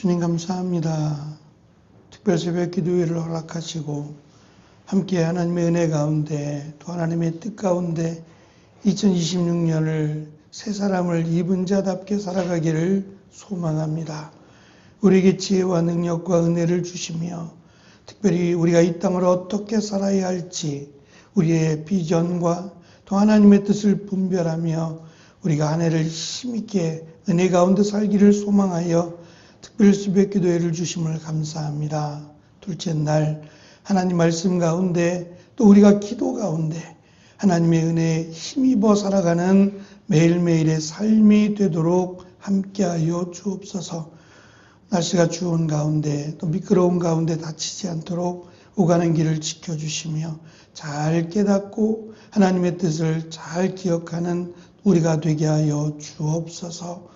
주님 감사합니다. 특별 새벽 기도회를 허락하시고 함께 하나님의 은혜 가운데 또 하나님의 뜻 가운데 2026년을 새 사람을 입은 자답게 살아가기를 소망합니다. 우리에게 지혜와 능력과 은혜를 주시며 특별히 우리가 이 땅을 어떻게 살아야 할지 우리의 비전과 또 하나님의 뜻을 분별하며 우리가 한 해를 힘있게 은혜 가운데 살기를 소망하여 특별 새벽 기도회를 주심을 감사합니다. 둘째 날 하나님 말씀 가운데 또 우리가 기도 가운데 하나님의 은혜에 힘입어 살아가는 매일매일의 삶이 되도록 함께하여 주옵소서. 날씨가 추운 가운데 또 미끄러운 가운데 다치지 않도록 오가는 길을 지켜주시며 잘 깨닫고 하나님의 뜻을 잘 기억하는 우리가 되게 하여 주옵소서.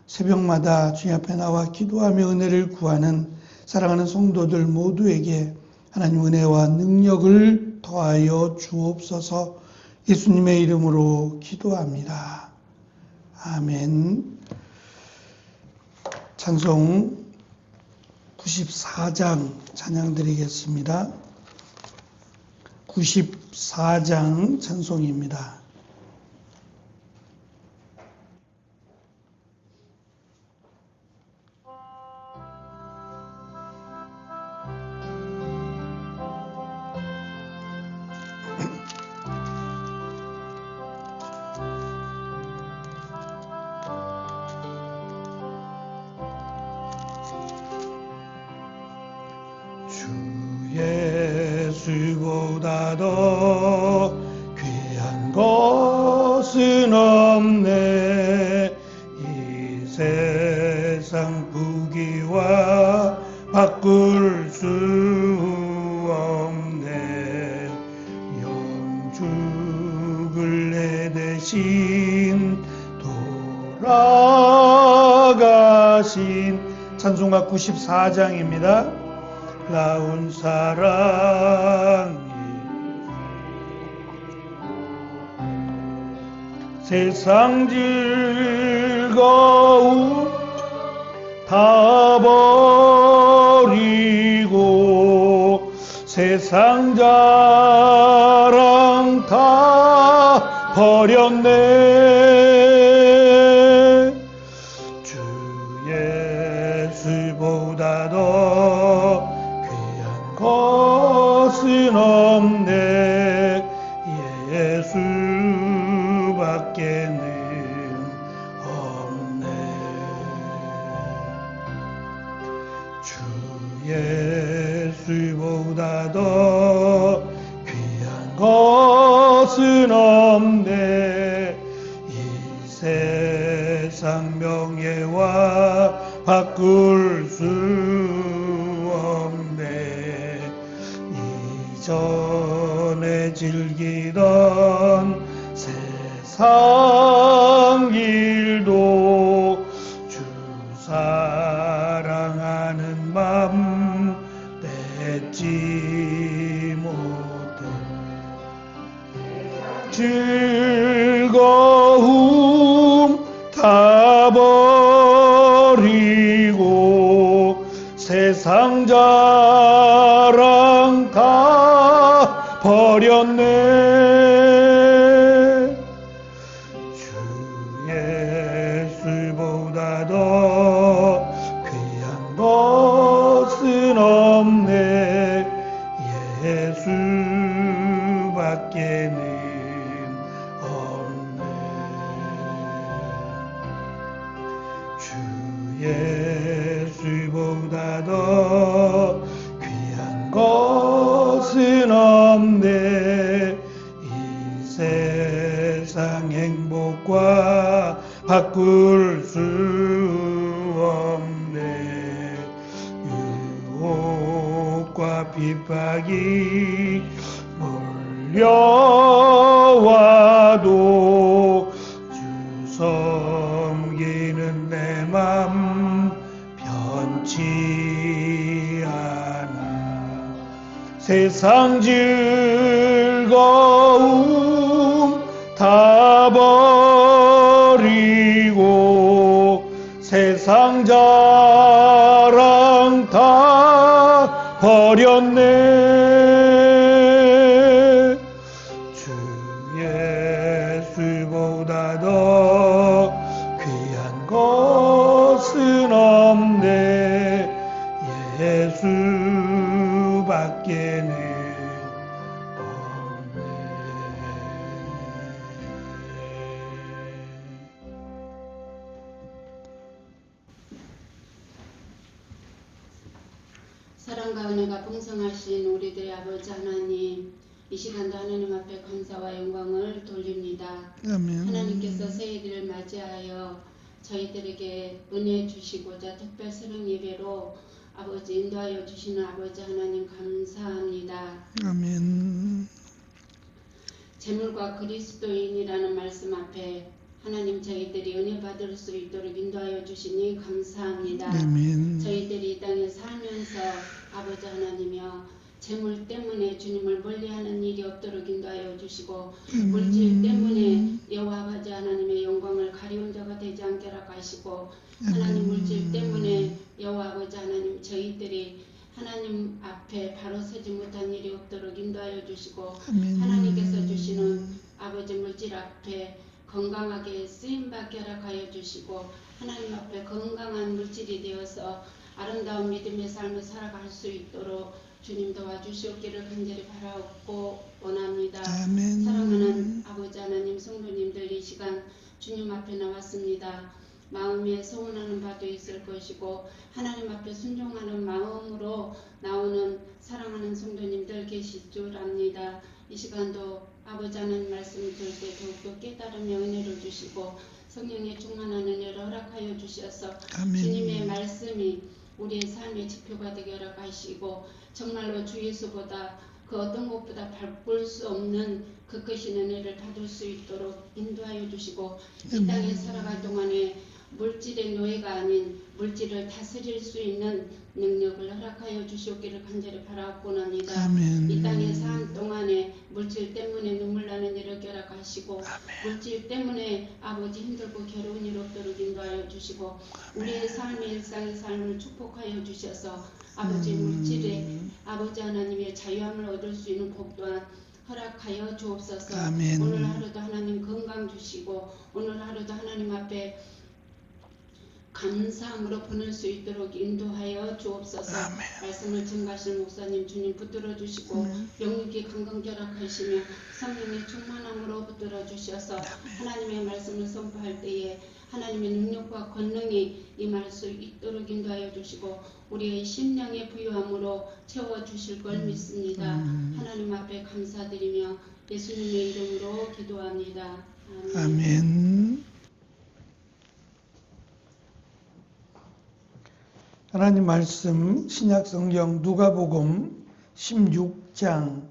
새벽마다 주님 앞에 나와 기도하며 은혜를 구하는 사랑하는 성도들 모두에게 하나님 은혜와 능력을 더하여 주옵소서. 예수님의 이름으로 기도합니다. 아멘. 찬송 94장 찬양 드리겠습니다. 94장 찬송입니다. 예수보다 더 귀한 것은 없네. 이 세상 부귀와 바꿀 수 없네. 영죽을 내 대신 돌아가신 찬송가 94장입니다. 나온 사랑이 세상 즐거움 다 버리고 세상 자랑 다 버렸네. 주 예수보다 더 것은 없네. 예수밖에는 없네. 주 예수보다 더 귀한 것은 없네. 이 세상 명예와 바꿀 수 전에 즐기던 세상 일도 주 사랑하는 맘 뺏지 못해. 즐거움 다 버리고 세상 자랑 다 버렸네. 주 예수보다 더 귀한 것은 없네. 예수밖에는 없네. 주 예수보다 더 귀한 것은 없네. 이 세상 행복과 바꿀 수 없네. 유혹과 핍박이 몰려와도 주 섬기는 내 맘 변치 않아. 세상 즐거움 다 버리고 세상 자랑 버렸네. 주 예수보다 더 귀한 것은 없네. 예수밖에는 없네. 사랑과 은혜가 풍성하신 우리들의 아버지 하나님, 이 시간도 하나님 앞에 감사와 영광을 돌립니다. 아멘. 하나님께서 새해를 맞이하여 저희들에게 은혜 주시고자 특별 새벽 예배로 아버지 인도하여 주시는 아버지 하나님 감사합니다. 아멘. 재물과 그리스도인이라는 말씀 앞에 하나님 저희들이 은혜 받을 수 있도록 인도하여 주시니 감사합니다. 아멘. 저희들이 이 땅에 살면서 아버지 하나님이여 재물 때문에 주님을 멀리하는 일이 없도록 인도하여 주시고 물질 때문에 여호와 아버지 하나님의 영광을 가리운 자가 되지 않게 하시고 하나님 물질 때문에 여호와 아버지 하나님 저희들이 하나님 앞에 바로 서지 못한 일이 없도록 인도하여 주시고 하나님께서 주시는 아버지 물질 앞에 건강하게 쓰임받게 허락하여 주시고 하나님 앞에 건강한 물질이 되어서 아름다운 믿음의 삶을 살아갈 수 있도록 주님 도와주시옵기를 간절히 바라옵고 원합니다. 아멘. 사랑하는 아버지 하나님 성도님들 이 시간 주님 앞에 나왔습니다. 마음에 소원하는 바도 있을 것이고 하나님 앞에 순종하는 마음으로 나오는 사랑하는 성도님들 계실 줄 압니다. 이 시간도 아버지 하나님 말씀을 들을 때 더욱더 깨달으며 은혜를 주시고 성령의 충만한 은혜를 허락하여 주셔서 아멘. 주님의 말씀이 우리의 삶의 지표가 되게 허락하시고 정말로 주 예수보다 그 어떤 것보다 바꿀 수 없는 그 크신 은혜를 받을 수 있도록 인도하여 주시고 이 땅에 살아갈 동안에 물질의 노예가 아닌 물질을 다스릴 수 있는 능력을 허락하여 주시옵기를 간절히 바라옵곤 합니다. 아멘. 이 땅에 산 동안에 물질 때문에 눈물 나는 일을 허락하시고 물질 때문에 아버지 힘들고 괴로운 일 없도록 인도하여 주시고 우리의 삶의 일상의 삶을 축복하여 주셔서 아버지 물질에 아버지 하나님의 자유함을 얻을 수 있는 복 또한 허락하여 주옵소서. 아멘. 오늘 하루도 하나님 건강 주시고 오늘 하루도 하나님 앞에 감사함으로 보낼 수 있도록 인도하여 주옵소서. 아멘. 말씀을 증가하시는 목사님 주님 붙들어 주시고 영육이 강건결합하시며 성령의 충만함으로 붙들어 주셔서 하나님의 말씀을 선포할 때에 하나님의 능력과 권능이 임할 수 있도록 인도하여 주시고 우리의 심령의 부유함으로 채워주실 걸 믿습니다. 하나님 앞에 감사드리며 예수님의 이름으로 기도합니다. 아멘. 아멘. 하나님 말씀 신약성경 누가복음 16장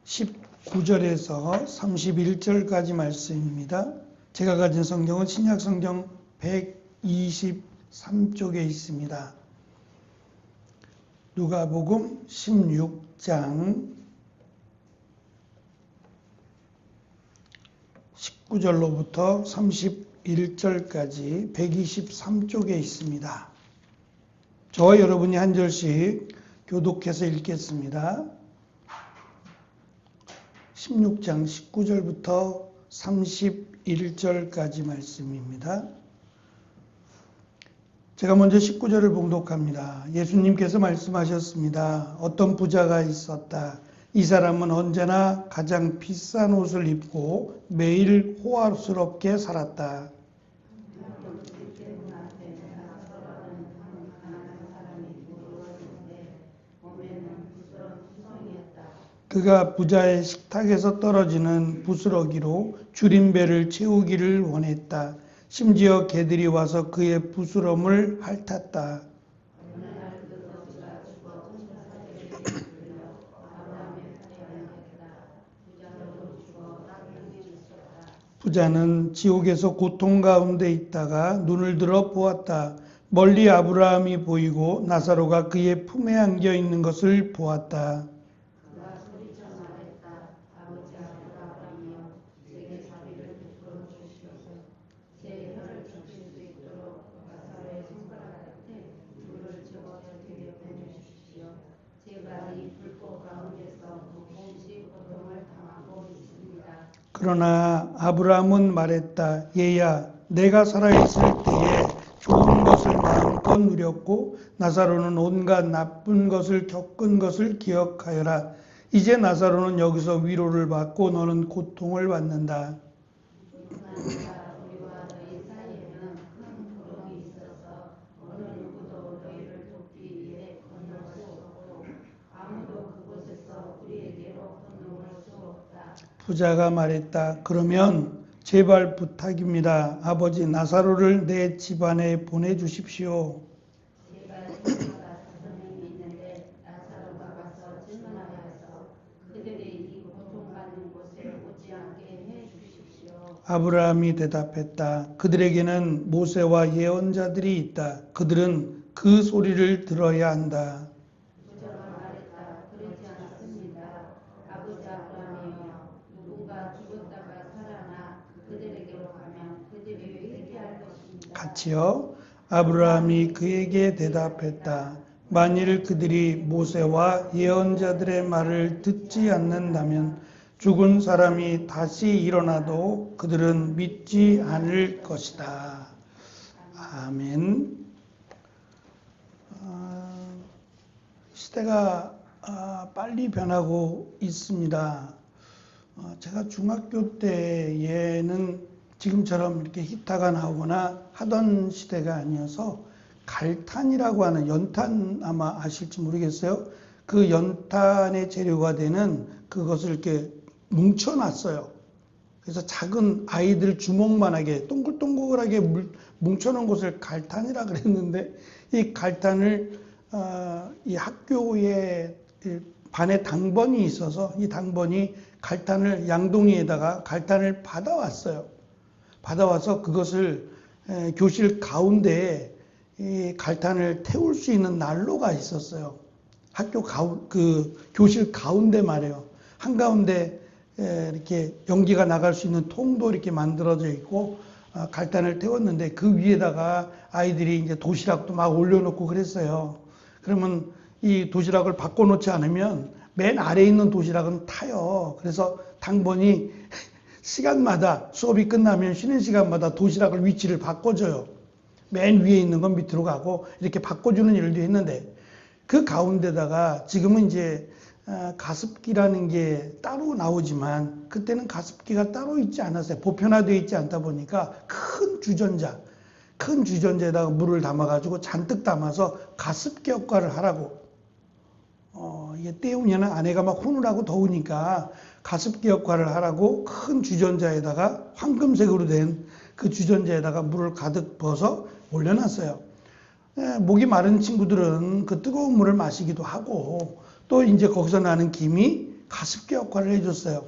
19절에서 31절까지 말씀입니다. 제가 가진 성경은 신약성경 123쪽에 있습니다. 누가복음 16장 19절로부터 31절까지 123쪽에 있습니다. 저와 여러분이 한 절씩 교독해서 읽겠습니다. 16장 19절부터 31절까지 말씀입니다. 제가 먼저 19절을 봉독합니다. 예수님께서 말씀하셨습니다. 어떤 부자가 있었다. 이 사람은 언제나 가장 비싼 옷을 입고 매일 호화스럽게 살았다. 그가 부자의 식탁에서 떨어지는 부스러기로 줄인 배를 채우기를 원했다. 심지어 개들이 와서 그의 부스럼을 핥았다. 부자는 지옥에서 고통 가운데 있다가 눈을 들어 보았다. 멀리 아브라함이 보이고 나사로가 그의 품에 안겨 있는 것을 보았다. 그러나 아브라함은 말했다. 얘야, 내가 살아있을 때에 좋은 것을 마음껏 누렸고 나사로는 온갖 나쁜 것을 겪은 것을 기억하여라. 이제 나사로는 여기서 위로를 받고 너는 고통을 받는다. 부자가 말했다. 그러면 제발 부탁입니다. 아버지 나사로를 내 집안에 보내주십시오. 아브라함이 대답했다. 그들에게는 모세와 예언자들이 있다. 그들은 그 소리를 들어야 한다. 같이요. 아브라함이 그에게 대답했다. 만일 그들이 모세와 예언자들의 말을 듣지 않는다면 죽은 사람이 다시 일어나도 그들은 믿지 않을 것이다. 아멘. 시대가 빨리 변하고 있습니다. 제가 중학교 때에는 지금처럼 이렇게 히타가 나오거나 하던 시대가 아니어서 갈탄이라고 하는 연탄 아마 아실지 모르겠어요. 그 연탄의 재료가 되는 그것을 이렇게 뭉쳐놨어요. 그래서 작은 아이들 주먹만하게 동글동글하게 뭉쳐놓은 것을 갈탄이라 그랬는데 이 갈탄을 이 학교에 반에 당번이 있어서 이 당번이 갈탄을 양동이에다가 갈탄을 받아왔어요. 받아와서 그것을 교실 가운데에 이 갈탄을 태울 수 있는 난로가 있었어요. 학교 교실 가운데 말이에요. 한가운데 이렇게 연기가 나갈 수 있는 통도 이렇게 만들어져 있고 갈탄을 태웠는데 그 위에다가 아이들이 이제 도시락도 막 올려놓고 그랬어요. 그러면 이 도시락을 바꿔놓지 않으면 맨 아래에 있는 도시락은 타요. 그래서 당번이 시간마다 수업이 끝나면 쉬는 시간마다 도시락을 위치를 바꿔줘요. 맨 위에 있는 건 밑으로 가고 이렇게 바꿔주는 일도 했는데 그 가운데다가 지금은 이제 가습기라는 게 따로 나오지만 그때는 가습기가 따로 있지 않았어요. 보편화되어 있지 않다 보니까 큰 주전자에다가 물을 담아가지고 잔뜩 담아서 가습기 역할을 하라고. 이게 때우면은 아내가 막 혼을 하고 더우니까 가습기 역할을 하라고 큰 주전자에다가 황금색으로 된 그 주전자에다가 물을 가득 부어서 올려놨어요. 목이 마른 친구들은 그 뜨거운 물을 마시기도 하고 또 이제 거기서 나는 김이 가습기 역할을 해줬어요.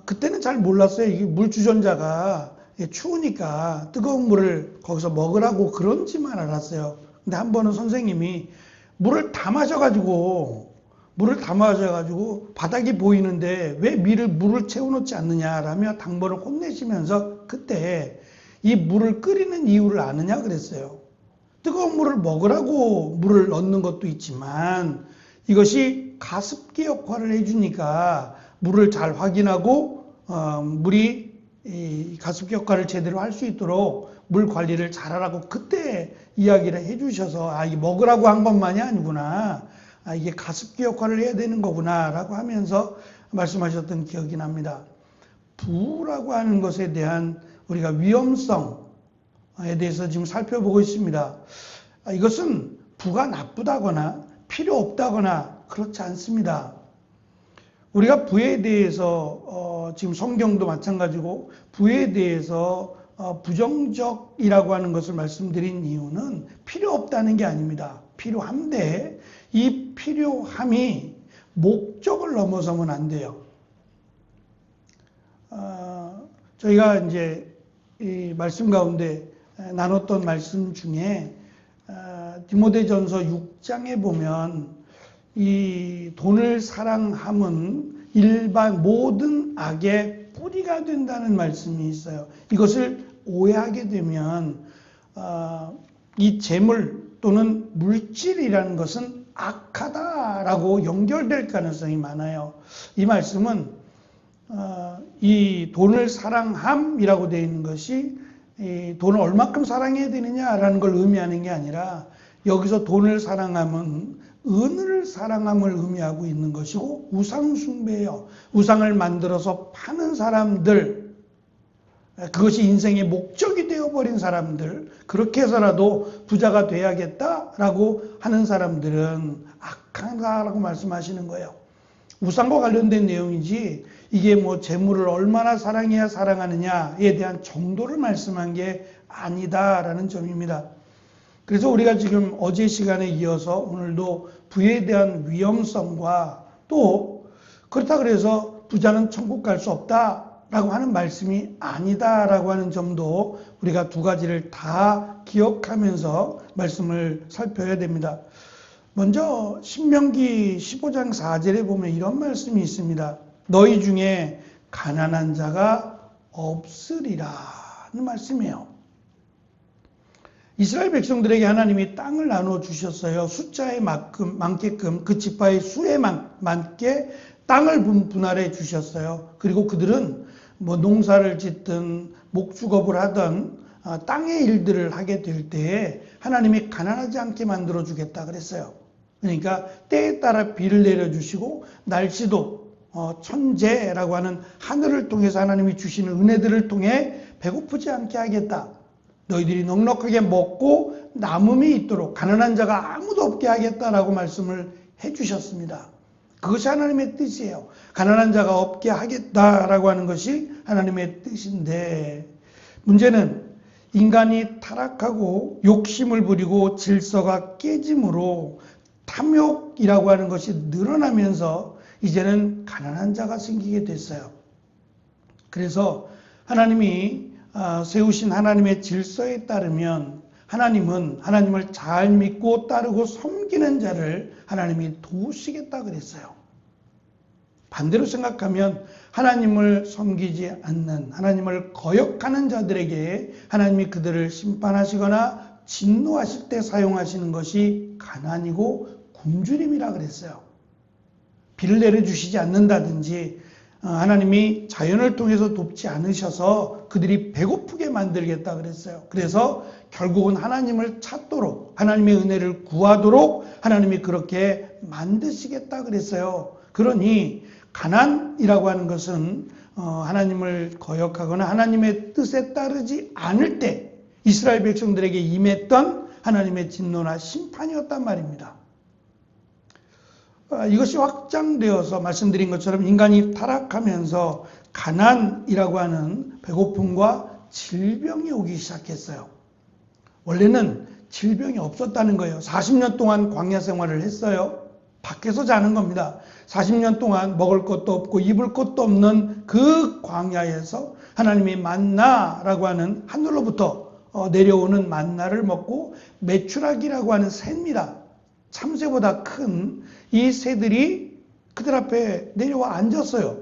그때는 잘 몰랐어요. 이게 물 주전자가 추우니까 뜨거운 물을 거기서 먹으라고 그런지만 알았어요. 근데 한 번은 선생님이 물을 다 마셔가지고 바닥이 보이는데 왜 물을 채워놓지 않느냐라며 당번을 혼내시면서 그때 이 물을 끓이는 이유를 아느냐 그랬어요. 뜨거운 물을 먹으라고 물을 넣는 것도 있지만 이것이 가습기 역할을 해주니까 물을 잘 확인하고 물이 이 가습기 역할을 제대로 할 수 있도록 물 관리를 잘하라고 그때 이야기를 해주셔서 이게 먹으라고 한 것만이 아니구나. 이게 가습기 역할을 해야 되는 거구나 라고 하면서 말씀하셨던 기억이 납니다. 부라고 하는 것에 대한 우리가 위험성에 대해서 지금 살펴보고 있습니다. 이것은 부가 나쁘다거나 필요 없다거나 그렇지 않습니다. 우리가 부에 대해서 지금 성경도 마찬가지고 부에 대해서 부정적이라고 하는 것을 말씀드린 이유는 필요 없다는 게 아닙니다. 필요한데 이 필요함이 목적을 넘어서면 안 돼요. 저희가 이제 이 말씀 가운데 나눴던 말씀 중에 디모데전서 6장에 보면 이 돈을 사랑함은 일반 모든 악의 뿌리가 된다는 말씀이 있어요. 이것을 오해하게 되면 이 재물 또는 물질이라는 것은 악하다라고 연결될 가능성이 많아요. 이 말씀은 이 돈을 사랑함이라고 되어 있는 것이 이 돈을 얼마큼 사랑해야 되느냐라는 걸 의미하는 게 아니라 여기서 돈을 사랑함은 은을 사랑함을 의미하고 있는 것이고 우상 숭배예요. 우상을 만들어서 파는 사람들, 그것이 인생의 목적이 되어버린 사람들, 그렇게 해서라도 부자가 돼야겠다라고 하는 사람들은 악하다라고 말씀하시는 거예요. 우상과 관련된 내용이지 이게 뭐 재물을 얼마나 사랑해야 사랑하느냐에 대한 정도를 말씀한 게 아니다라는 점입니다. 그래서 우리가 지금 어제 시간에 이어서 오늘도 부에 대한 위험성과 또 그렇다 그래서 부자는 천국 갈 수 없다라고 하는 말씀이 아니다라고 하는 점도 우리가 두 가지를 다 기억하면서 말씀을 살펴야 됩니다. 먼저 신명기 15장 4절에 보면 이런 말씀이 있습니다. 너희 중에 가난한 자가 없으리라는 말씀이에요. 이스라엘 백성들에게 하나님이 땅을 나눠 주셨어요. 숫자에 많게끔 그 지파의 수에 맞게 땅을 분할해 주셨어요. 그리고 그들은 뭐 농사를 짓든 목축업을 하든 땅의 일들을 하게 될 때에 하나님이 가난하지 않게 만들어 주겠다 그랬어요. 그러니까 때에 따라 비를 내려주시고 날씨도 천재라고 하는 하늘을 통해서 하나님이 주시는 은혜들을 통해 배고프지 않게 하겠다. 너희들이 넉넉하게 먹고 남음이 있도록 가난한 자가 아무도 없게 하겠다라고 말씀을 해주셨습니다. 그것이 하나님의 뜻이에요. 가난한 자가 없게 하겠다라고 하는 것이 하나님의 뜻인데 문제는 인간이 타락하고 욕심을 부리고 질서가 깨짐으로 탐욕이라고 하는 것이 늘어나면서 이제는 가난한 자가 생기게 됐어요. 그래서 하나님이 세우신 하나님의 질서에 따르면 하나님은 하나님을 잘 믿고 따르고 섬기는 자를 하나님이 도우시겠다 그랬어요. 반대로 생각하면 하나님을 섬기지 않는 하나님을 거역하는 자들에게 하나님이 그들을 심판하시거나 진노하실 때 사용하시는 것이 가난이고 굶주림이라 그랬어요. 비를 내려주시지 않는다든지 하나님이 자연을 통해서 돕지 않으셔서 그들이 배고프게 만들겠다 그랬어요. 그래서 결국은 하나님을 찾도록 하나님의 은혜를 구하도록 하나님이 그렇게 만드시겠다 그랬어요. 그러니 가난이라고 하는 것은 하나님을 거역하거나 하나님의 뜻에 따르지 않을 때 이스라엘 백성들에게 임했던 하나님의 진노나 심판이었단 말입니다. 이것이 확장되어서 말씀드린 것처럼 인간이 타락하면서 가난이라고 하는 배고픔과 질병이 오기 시작했어요. 원래는 질병이 없었다는 거예요. 40년 동안 광야 생활을 했어요. 밖에서 자는 겁니다. 40년 동안 먹을 것도 없고 입을 것도 없는 그 광야에서 하나님이 만나라고 하는 하늘로부터 내려오는 만나를 먹고 메추라기라고 하는 새입니다. 참새보다 큰 이 새들이 그들 앞에 내려와 앉았어요.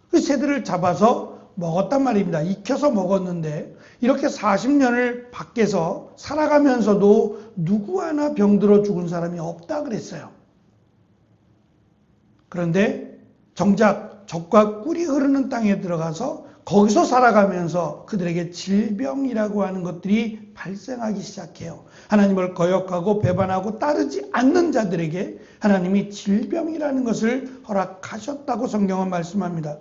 그 새들을 잡아서 먹었단 말입니다. 익혀서 먹었는데 이렇게 40년을 밖에서 살아가면서도 누구 하나 병들어 죽은 사람이 없다 그랬어요. 그런데 정작 젖과 꿀이 흐르는 땅에 들어가서 거기서 살아가면서 그들에게 질병이라고 하는 것들이 발생하기 시작해요. 하나님을 거역하고 배반하고 따르지 않는 자들에게 하나님이 질병이라는 것을 허락하셨다고 성경은 말씀합니다.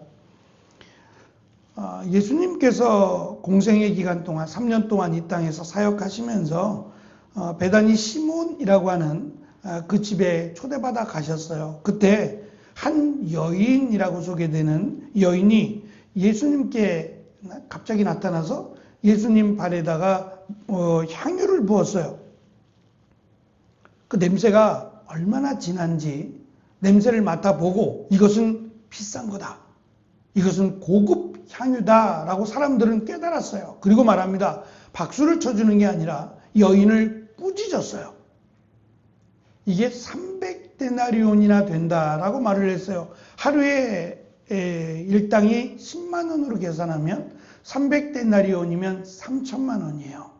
예수님께서 공생의 기간 동안 3년 동안 이 땅에서 사역하시면서 베다니 시몬이라고 하는 그 집에 초대받아 가셨어요. 그때 한 여인이라고 소개되는 여인이 예수님께 갑자기 나타나서 예수님 발에다가 향유를 부었어요. 그 냄새가 얼마나 진한지 냄새를 맡아보고 이것은 비싼 거다. 이것은 고급 향유다라고 사람들은 깨달았어요. 그리고 말합니다. 박수를 쳐주는 게 아니라 여인을 꾸짖었어요. 이게 300데나리온이나 된다라고 말을 했어요. 하루에 일당이 10만 원으로 계산하면 300데나리온이면 3천만 원이에요.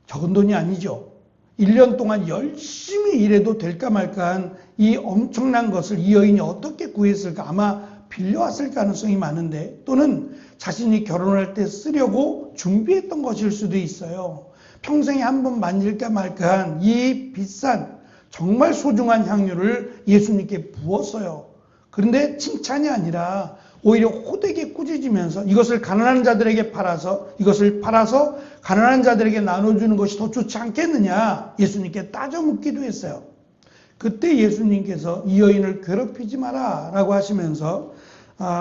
적은 돈이 아니죠. 1년 동안 열심히 일해도 될까 말까한 이 엄청난 것을 이 여인이 어떻게 구했을까? 아마 빌려왔을 가능성이 많은데, 또는 자신이 결혼할 때 쓰려고 준비했던 것일 수도 있어요. 평생에 한 번 만질까 말까한 이 비싼 정말 소중한 향유를 예수님께 부었어요. 그런데 칭찬이 아니라 오히려 호되게 꾸짖으면서 이것을 가난한 자들에게 팔아서, 이것을 팔아서 가난한 자들에게 나눠주는 것이 더 좋지 않겠느냐, 예수님께 따져 묻기도 했어요. 그때 예수님께서 이 여인을 괴롭히지 마라 라고 하시면서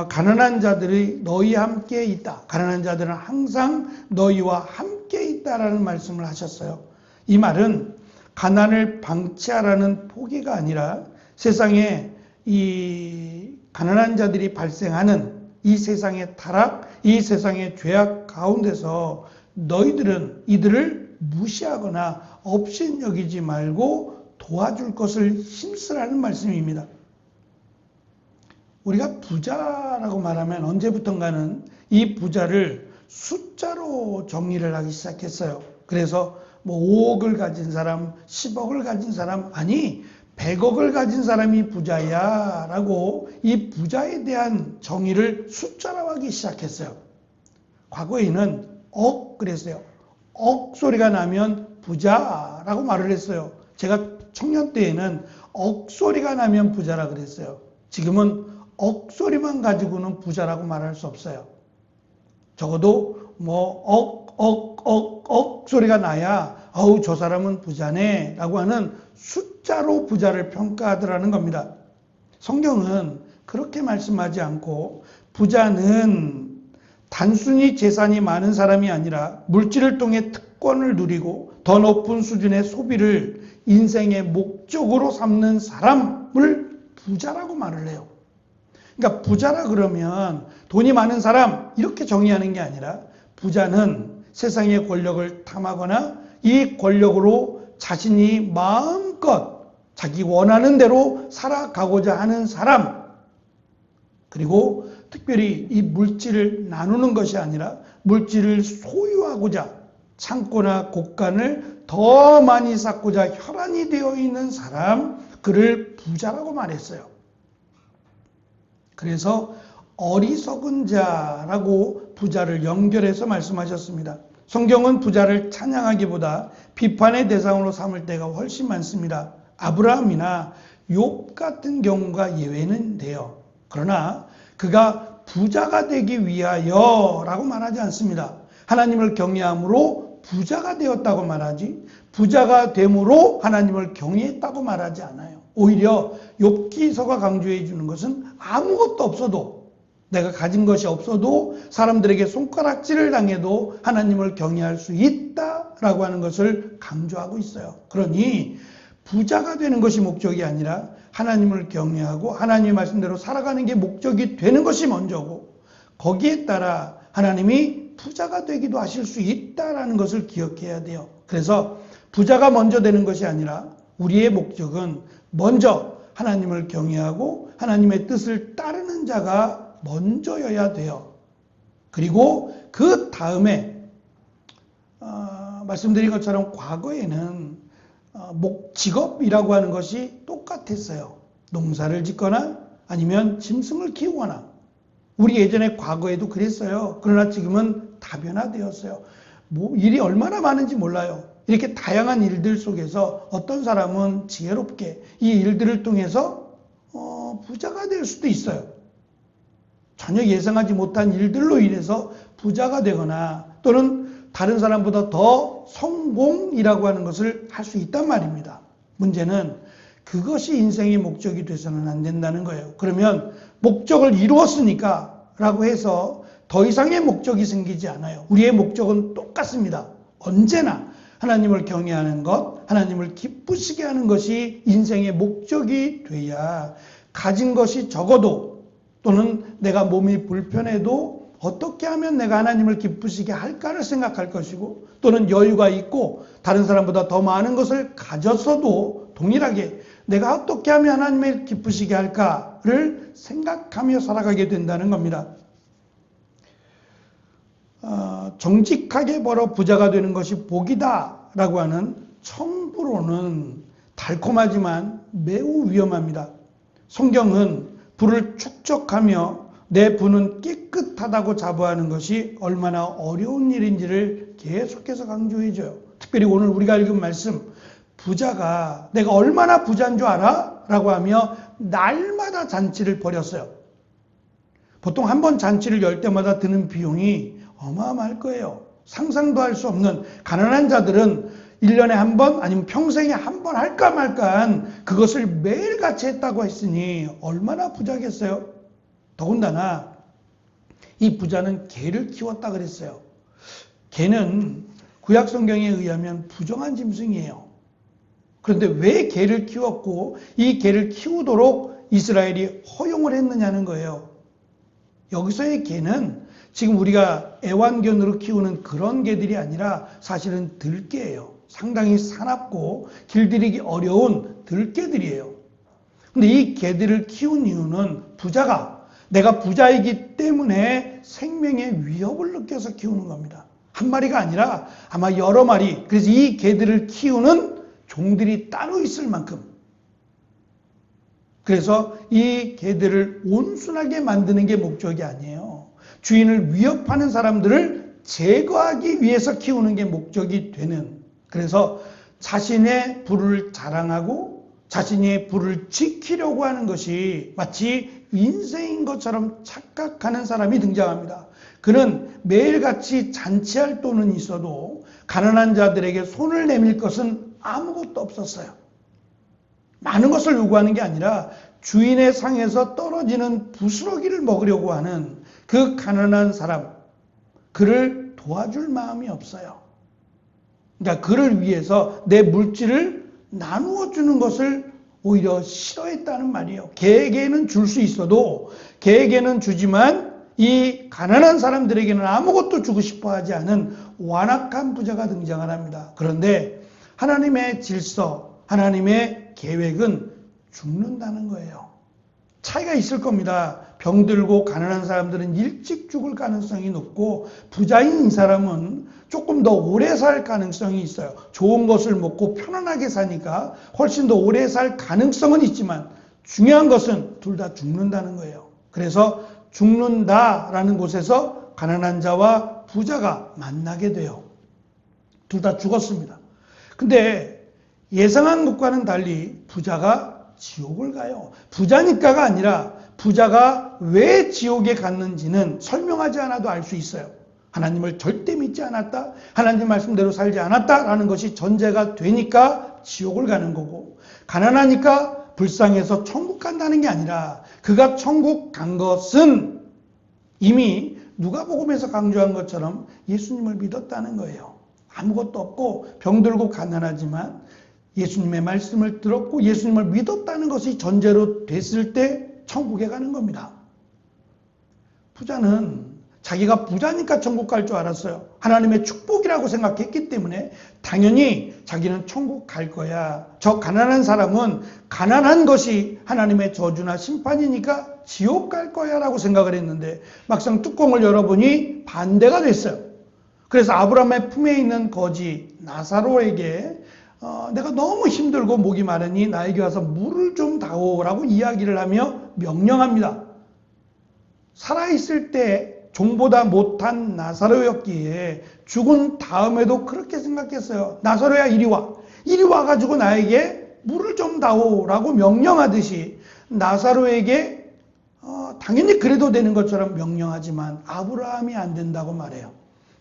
가난한 자들이 너희와 함께 있다, 가난한 자들은 항상 너희와 함께 있다라는 말씀을 하셨어요. 이 말은 가난을 방치하라는 포기가 아니라 세상에 이 가난한 자들이 발생하는 이 세상의 타락, 이 세상의 죄악 가운데서 너희들은 이들을 무시하거나 업신여기지 말고 도와줄 것을 힘쓰라는 말씀입니다. 우리가 부자라고 말하면 언제부턴가는 이 부자를 숫자로 정리를 하기 시작했어요. 그래서 뭐 5억을 가진 사람, 10억을 가진 사람, 아니 100억을 가진 사람이 부자야 라고 이 부자에 대한 정의를 숫자로 하기 시작했어요. 과거에는 억 그랬어요. 억 소리가 나면 부자라고 말을 했어요. 제가 청년 때에는 억 소리가 나면 부자라 그랬어요. 지금은 억 소리만 가지고는 부자라고 말할 수 없어요. 적어도 뭐 억 소리가 나야 어우 저 사람은 부자네 라고 하는 숫자로 부자를 평가하더라는 겁니다. 성경은 그렇게 말씀하지 않고 부자는 단순히 재산이 많은 사람이 아니라 물질을 통해 특권을 누리고 더 높은 수준의 소비를 인생의 목적으로 삼는 사람을 부자라고 말을 해요. 그러니까 부자라 그러면 돈이 많은 사람 이렇게 정의하는 게 아니라 부자는 세상의 권력을 탐하거나 이 권력으로 자신이 마음껏 자기 원하는 대로 살아가고자 하는 사람, 그리고 특별히 이 물질을 나누는 것이 아니라 물질을 소유하고자 창고나 곳간을 더 많이 쌓고자 혈안이 되어 있는 사람, 그를 부자라고 말했어요. 그래서 어리석은 자라고 부자를 연결해서 말씀하셨습니다. 성경은 부자를 찬양하기보다 비판의 대상으로 삼을 때가 훨씬 많습니다. 아브라함이나 욥 같은 경우가 예외는 돼요. 그러나 그가 부자가 되기 위하여 라고 말하지 않습니다. 하나님을 경외함으로 부자가 되었다고 말하지, 부자가 됨으로 하나님을 경외했다고 말하지 않아요. 오히려 욥기서가 강조해 주는 것은 아무것도 없어도, 내가 가진 것이 없어도 사람들에게 손가락질을 당해도 하나님을 경외할 수 있다라고 하는 것을 강조하고 있어요. 그러니 부자가 되는 것이 목적이 아니라 하나님을 경외하고 하나님의 말씀대로 살아가는 게 목적이 되는 것이 먼저고, 거기에 따라 하나님이 부자가 되기도 하실 수 있다라는 것을 기억해야 돼요. 그래서 부자가 먼저 되는 것이 아니라 우리의 목적은 먼저 하나님을 경외하고 하나님의 뜻을 따르는 자가 먼저여야 돼요. 그리고 그 다음에 말씀드린 것처럼 과거에는 직업이라고 하는 것이 똑같았어요. 농사를 짓거나 아니면 짐승을 키우거나. 우리 예전에 과거에도 그랬어요. 그러나 지금은 다변화되었어요. 일이 얼마나 많은지 몰라요. 이렇게 다양한 일들 속에서 어떤 사람은 지혜롭게 이 일들을 통해서 부자가 될 수도 있어요. 전혀 예상하지 못한 일들로 인해서 부자가 되거나 또는 다른 사람보다 더 성공이라고 하는 것을 할 수 있단 말입니다. 문제는 그것이 인생의 목적이 돼서는 안 된다는 거예요. 그러면 목적을 이루었으니까 라고 해서 더 이상의 목적이 생기지 않아요. 우리의 목적은 똑같습니다. 언제나 하나님을 경외하는 것, 하나님을 기쁘시게 하는 것이 인생의 목적이 돼야 가진 것이 적어도 또는 내가 몸이 불편해도 어떻게 하면 내가 하나님을 기쁘시게 할까를 생각할 것이고, 또는 여유가 있고 다른 사람보다 더 많은 것을 가졌어도 동일하게 내가 어떻게 하면 하나님을 기쁘시게 할까를 생각하며 살아가게 된다는 겁니다. 정직하게 벌어 부자가 되는 것이 복이다 라고 하는 청부로는 달콤하지만 매우 위험합니다. 성경은 불을 축적하며 내 분은 깨끗하다고 자부하는 것이 얼마나 어려운 일인지를 계속해서 강조해줘요. 특별히 오늘 우리가 읽은 말씀, 부자가 내가 얼마나 부자인 줄 알아? 라고 하며 날마다 잔치를 벌였어요. 보통 한 번 잔치를 열 때마다 드는 비용이 어마어마할 거예요. 상상도 할 수 없는, 가난한 자들은 1년에 한 번 아니면 평생에 한 번 할까 말까 한 그것을 매일같이 했다고 했으니 얼마나 부자겠어요? 더군다나 이 부자는 개를 키웠다 그랬어요. 개는 구약 성경에 의하면 부정한 짐승이에요. 그런데 왜 개를 키웠고 이 개를 키우도록 이스라엘이 허용을 했느냐는 거예요. 여기서의 개는 지금 우리가 애완견으로 키우는 그런 개들이 아니라 사실은 들개예요. 상당히 사납고 길들이기 어려운 들개들이에요. 근데 이 개들을 키운 이유는 부자가 내가 부자이기 때문에 생명의 위협을 느껴서 키우는 겁니다. 한 마리가 아니라 아마 여러 마리. 그래서 이 개들을 키우는 종들이 따로 있을 만큼. 그래서 이 개들을 온순하게 만드는 게 목적이 아니에요. 주인을 위협하는 사람들을 제거하기 위해서 키우는 게 목적이 되는. 그래서 자신의 부를 자랑하고 자신의 부를 지키려고 하는 것이 마치 인생인 것처럼 착각하는 사람이 등장합니다. 그는 매일같이 잔치할 돈은 있어도 가난한 자들에게 손을 내밀 것은 아무것도 없었어요. 많은 것을 요구하는 게 아니라 주인의 상에서 떨어지는 부스러기를 먹으려고 하는 그 가난한 사람, 그를 도와줄 마음이 없어요. 그러니까 그를 위해서 내 물질을 나누어 주는 것을 오히려 싫어했다는 말이에요. 개에게는 줄 수 있어도 개에게는 주지만 이 가난한 사람들에게는 아무것도 주고 싶어 하지 않은 완악한 부자가 등장을 합니다. 그런데 하나님의 질서, 하나님의 계획은 죽는다는 거예요. 차이가 있을 겁니다. 병들고 가난한 사람들은 일찍 죽을 가능성이 높고 부자인 이 사람은 조금 더 오래 살 가능성이 있어요. 좋은 것을 먹고 편안하게 사니까 훨씬 더 오래 살 가능성은 있지만 중요한 것은 둘 다 죽는다는 거예요. 그래서 죽는다라는 곳에서 가난한 자와 부자가 만나게 돼요. 둘 다 죽었습니다. 근데 예상한 것과는 달리 부자가 지옥을 가요. 부자니까가 아니라 부자가 왜 지옥에 갔는지는 설명하지 않아도 알 수 있어요. 하나님을 절대 믿지 않았다. 하나님 말씀대로 살지 않았다라는 것이 전제가 되니까 지옥을 가는 거고, 가난하니까 불쌍해서 천국 간다는 게 아니라 그가 천국 간 것은 이미 누가복음에서 강조한 것처럼 예수님을 믿었다는 거예요. 아무것도 없고 병들고 가난하지만 예수님의 말씀을 들었고 예수님을 믿었다는 것이 전제로 됐을 때 천국에 가는 겁니다. 부자는 자기가 부자니까 천국 갈 줄 알았어요. 하나님의 축복이라고 생각했기 때문에 당연히 자기는 천국 갈 거야. 저 가난한 사람은 가난한 것이 하나님의 저주나 심판이니까 지옥 갈 거야 라고 생각을 했는데 막상 뚜껑을 열어보니 반대가 됐어요. 그래서 아브라함의 품에 있는 거지 나사로에게 내가 너무 힘들고 목이 마르니 나에게 와서 물을 좀 다오라고 이야기를 하며 명령합니다. 살아있을 때 종보다 못한 나사로였기에 죽은 다음에도 그렇게 생각했어요. 나사로야 이리 와. 이리 와가지고 나에게 물을 좀 다오라고 명령하듯이 나사로에게 당연히 그래도 되는 것처럼 명령하지만 아브라함이 안 된다고 말해요.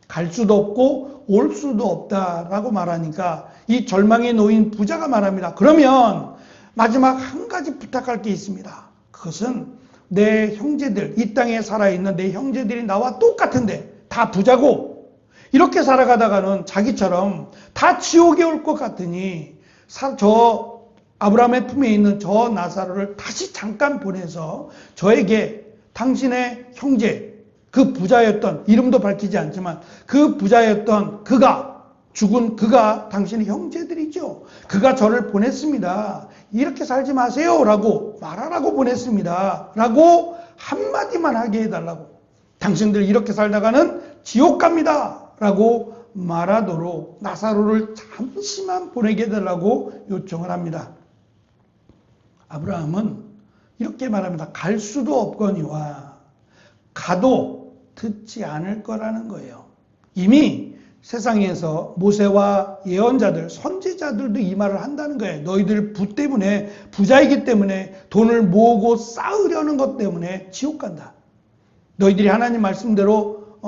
갈 수도 없고 올 수도 없다라고 말하니까 이 절망에 놓인 부자가 말합니다. 그러면 마지막 한 가지 부탁할 게 있습니다. 그것은 내 형제들, 이 땅에 살아있는 내 형제들이 나와 똑같은데 다 부자고 이렇게 살아가다가는 자기처럼 다 지옥에 올 것 같으니 저 아브라함의 품에 있는 저 나사로를 다시 잠깐 보내서 저에게 당신의 형제, 그 부자였던, 이름도 밝히지 않지만 그 부자였던 그가, 죽은 그가 당신의 형제들이죠. 그가 저를 보냈습니다. 이렇게 살지 마세요 라고 말하라고 보냈습니다 라고 한마디만 하게 해달라고, 당신들 이렇게 살다가는 지옥 갑니다 라고 말하도록 나사로를 잠시만 보내게 해달라고 요청을 합니다. 아브라함은 이렇게 말합니다. 갈 수도 없거니와 가도 듣지 않을 거라는 거예요. 이미 세상에서 모세와 예언자들, 선지자들도 이 말을 한다는 거예요. 너희들 부 때문에, 부자이기 때문에, 돈을 모으고 쌓으려는 것 때문에 지옥 간다. 너희들이 하나님 말씀대로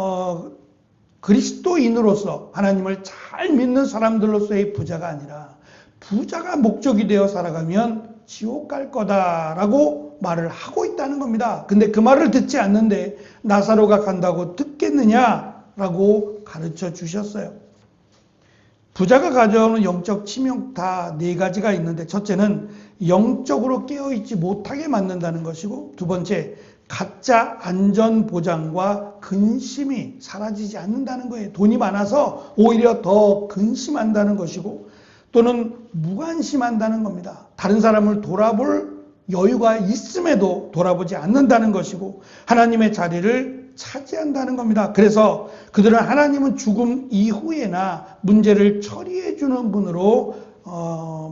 그리스도인으로서 하나님을 잘 믿는 사람들로서의 부자가 아니라 부자가 목적이 되어 살아가면 지옥 갈 거다라고 말을 하고 있다는 겁니다. 근데 그 말을 듣지 않는데 나사로가 간다고 듣겠느냐라고 가르쳐 주셨어요. 부자가 가져오는 영적 치명 다 네 가지가 있는데, 첫째는 영적으로 깨어있지 못하게 만든다는 것이고, 두 번째 가짜 안전보장과 근심이 사라지지 않는다는 거예요. 돈이 많아서 오히려 더 근심한다는 것이고, 또는 무관심한다는 겁니다. 다른 사람을 돌아볼 여유가 있음에도 돌아보지 않는다는 것이고, 하나님의 자리를 차지한다는 겁니다. 그래서 그들은 하나님은 죽음 이후에나 문제를 처리해 주는 분으로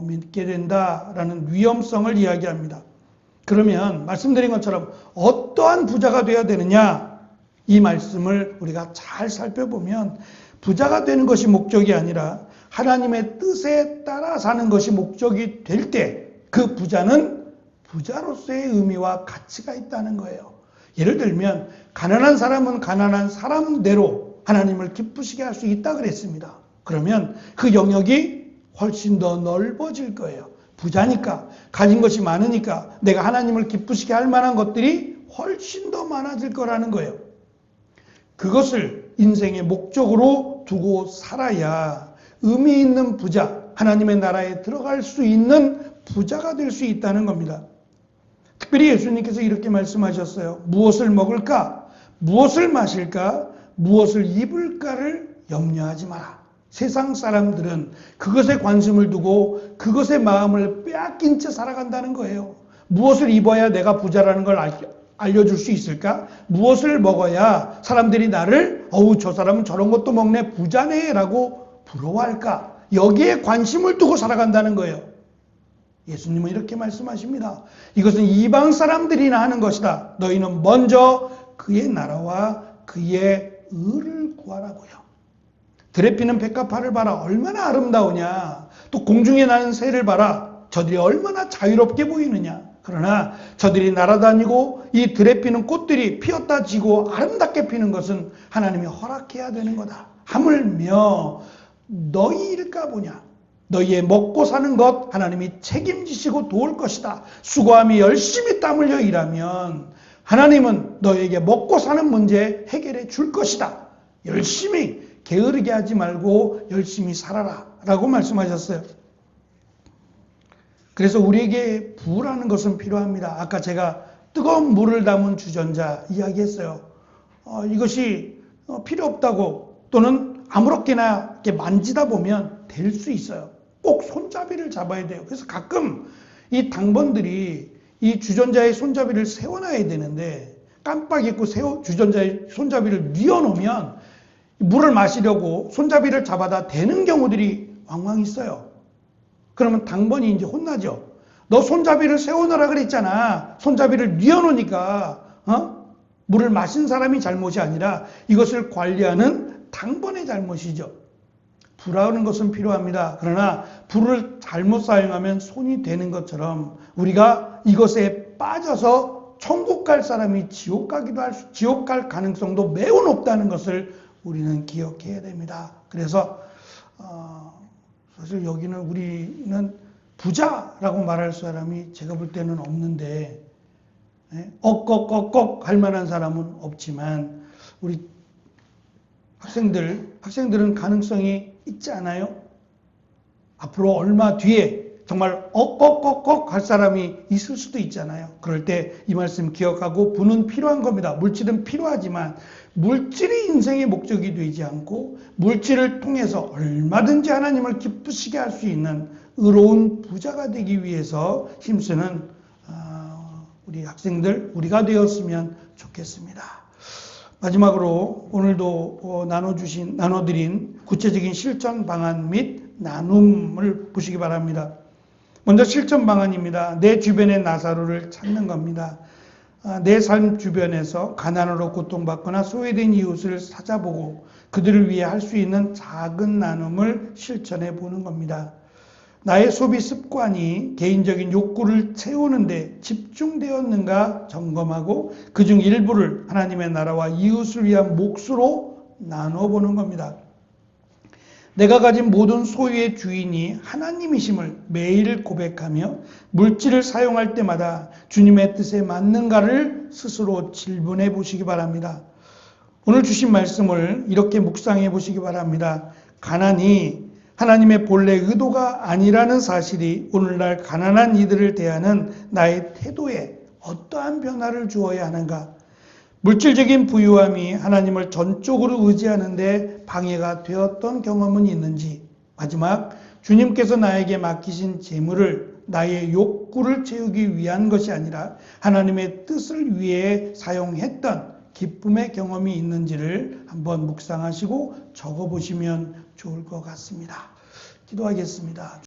믿게 된다라는 위험성을 이야기합니다. 그러면 말씀드린 것처럼 어떠한 부자가 되어야 되느냐, 이 말씀을 우리가 잘 살펴보면 부자가 되는 것이 목적이 아니라 하나님의 뜻에 따라 사는 것이 목적이 될 때 그 부자는 부자로서의 의미와 가치가 있다는 거예요. 예를 들면 가난한 사람은 가난한 사람대로 하나님을 기쁘시게 할 수 있다 그랬습니다. 그러면 그 영역이 훨씬 더 넓어질 거예요. 부자니까, 가진 것이 많으니까 내가 하나님을 기쁘시게 할 만한 것들이 훨씬 더 많아질 거라는 거예요. 그것을 인생의 목적으로 두고 살아야 의미 있는 부자, 하나님의 나라에 들어갈 수 있는 부자가 될 수 있다는 겁니다. 특별히 예수님께서 이렇게 말씀하셨어요. 무엇을 먹을까? 무엇을 마실까? 무엇을 입을까를 염려하지 마라. 세상 사람들은 그것에 관심을 두고 그것의 마음을 빼앗긴 채 살아간다는 거예요. 무엇을 입어야 내가 부자라는 걸 알려줄 수 있을까? 무엇을 먹어야 사람들이 나를 저 사람은 저런 것도 먹네, 부자네 라고 부러워할까? 여기에 관심을 두고 살아간다는 거예요. 예수님은 이렇게 말씀하십니다. 이것은 이방 사람들이나 하는 것이다. 너희는 먼저 그의 나라와 그의 의를 구하라고요. 들에 피는 백합화를 봐라. 얼마나 아름다우냐. 또 공중에 나는 새를 봐라. 저들이 얼마나 자유롭게 보이느냐. 그러나 저들이 날아다니고 이 들에 피는 꽃들이 피었다 지고 아름답게 피는 것은 하나님이 허락해야 되는 거다. 하물며 너희 일까 보냐. 너희의 먹고 사는 것 하나님이 책임지시고 도울 것이다. 수고하며 열심히 땀 흘려 일하면 하나님은 너희에게 먹고 사는 문제 해결해 줄 것이다. 열심히 게으르게 하지 말고 열심히 살아라 라고 말씀하셨어요. 그래서 우리에게 부라는 것은 필요합니다. 아까 제가 뜨거운 물을 담은 주전자 이야기했어요. 이것이 필요 없다고, 또는 아무렇게나 이렇게 만지다 보면 될 수 있어요. 꼭 손잡이를 잡아야 돼요. 그래서 가끔 이 당번들이 이 주전자의 손잡이를 세워놔야 되는데 깜빡 잊고 주전자의 손잡이를 뉘어놓으면 물을 마시려고 손잡이를 잡아다 대는 경우들이 왕왕 있어요. 그러면 당번이 이제 혼나죠. 너 손잡이를 세워놓으라 그랬잖아. 손잡이를 뉘어놓으니까 물을 마신 사람이 잘못이 아니라 이것을 관리하는 당번의 잘못이죠. 불하는 것은 필요합니다. 그러나 불을 잘못 사용하면 손이 되는 것처럼 우리가 이것에 빠져서 천국 갈 사람이 지옥 갈 가능성도 매우 높다는 것을 우리는 기억해야 됩니다. 그래서 사실 여기는 우리는 부자라고 말할 사람이 제가 볼 때는 없는데, 억걱 할 만한 사람은 없지만 우리 학생들은 가능성이 있지 않아요? 앞으로 얼마 뒤에 정말 억걱 할 사람이 있을 수도 있잖아요. 그럴 때 이 말씀 기억하고 부는 필요한 겁니다. 물질은 필요하지만 물질이 인생의 목적이 되지 않고 물질을 통해서 얼마든지 하나님을 기쁘시게 할 수 있는 의로운 부자가 되기 위해서 힘쓰는 우리 학생들, 우리가 되었으면 좋겠습니다. 마지막으로 오늘도 나눠드린 구체적인 실천 방안 및 나눔을 보시기 바랍니다. 먼저 실천 방안입니다. 내 주변의 나사로를 찾는 겁니다. 내 삶 주변에서 가난으로 고통받거나 소외된 이웃을 찾아보고 그들을 위해 할 수 있는 작은 나눔을 실천해 보는 겁니다. 나의 소비 습관이 개인적인 욕구를 채우는데 집중되었는가 점검하고 그중 일부를 하나님의 나라와 이웃을 위한 몫으로 나눠보는 겁니다. 내가 가진 모든 소유의 주인이 하나님이심을 매일 고백하며 물질을 사용할 때마다 주님의 뜻에 맞는가를 스스로 질문해 보시기 바랍니다. 오늘 주신 말씀을 이렇게 묵상해 보시기 바랍니다. 가난이 하나님의 본래 의도가 아니라는 사실이 오늘날 가난한 이들을 대하는 나의 태도에 어떠한 변화를 주어야 하는가? 물질적인 부유함이 하나님을 전적으로 의지하는데 방해가 되었던 경험은 있는지, 마지막 주님께서 나에게 맡기신 재물을 나의 욕구를 채우기 위한 것이 아니라 하나님의 뜻을 위해 사용했던 기쁨의 경험이 있는지를 한번 묵상하시고 적어보시면 좋을 것 같습니다. 기도하겠습니다.